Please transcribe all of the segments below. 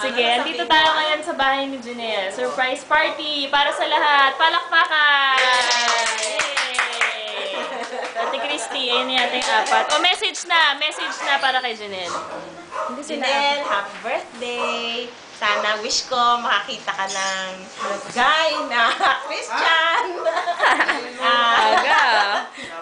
Sige, andito tayo ngayon sa bahay ni Janelle. Surprise party para sa lahat. Palakpakan! Yay! Ate Christy, ayun yung ating apat. O, message na para kay Janelle. Janelle, happy birthday! Sana wish ko makakita ka ng guy na Christian. Aga.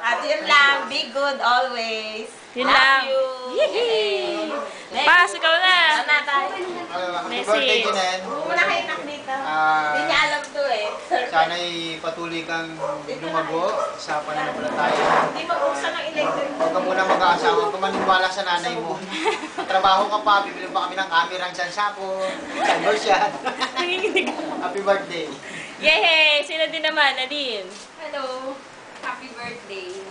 At yun lang, be good always. Yun Love lang. you. Yee! Pas, ikaw na. Sana tayo. Happy birthday, Janelle. Muna kayo nak dito. Hindi niya alam to eh. Sana'y patuloy kang lumago sa pananampalataya. Hindi mag-uksan ng electric. Huwag ka muna mag-aasawa. Huwag ka maniwala sa nanay mo. Trabaho ka pa, bibili pa kami ng camera ng sansapon, conversion. Happy birthday. Yay! Sino din naman? Nadine. Hello. Happy birthday.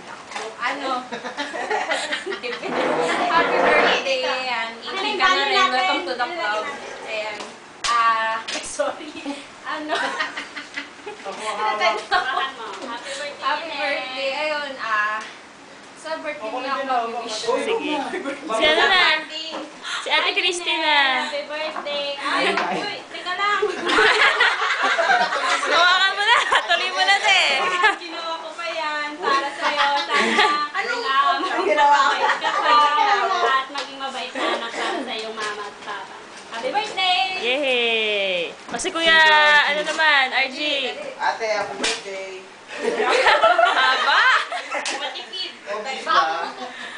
Ano? Happy birthday. Ayan. Ingin ka na rin. Welcome to the club. Ayan. Sorry. Ano? Happy birthday. Ayun. Sa birthday mo ako mag-wish. Sige. Si ano na? Si Ate Christina. Happy birthday. Ay, uy, teka lang. Hawakan mo na. Tuloy mo na, te. Ginawa ko pa yan para sa'yo. Sana Ginawa ko? at maging mabait na anak para sa iyong mama at papa. Happy birthday! Yay! O si Kuya, ano naman, RG. Ate, happy birthday. Haba! Matipid.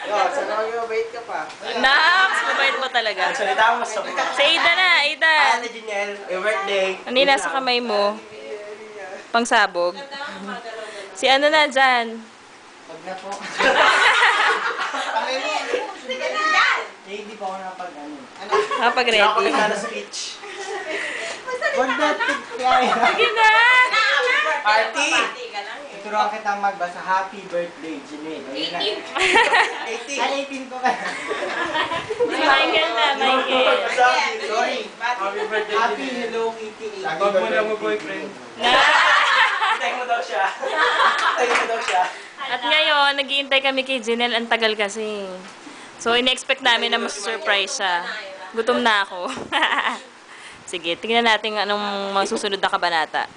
Yo, sana mag-mabait ka pa. Nax, mabait mo talaga. Salita mo sa buka. Si Aida na, Aida. Ate Janelle, happy birthday. Ano yung nasa kamay mo? Pangsabog. Si ano na dyan? Huwag na po. Hindi pa ako napag-ano. Kapag-ready. na speech. Huwag na, kaya. Sige na! Party! Turuan kita magbasa. Happy birthday, Janelle. 18. 18 ko ka. Si Michael na, Michael. Sorry. Happy birthday, Happy Hello Kitty. Huwag mo lang mo boyfriend. Na! Tayo mo daw siya. Tayo mo daw siya. At ngayon, nag-iintay kami kay Janelle. Ang tagal kasi. So, in-expect namin na mas-surprise siya. Gutom na ako. Sige, tingnan natin anong mga susunod na kabanata.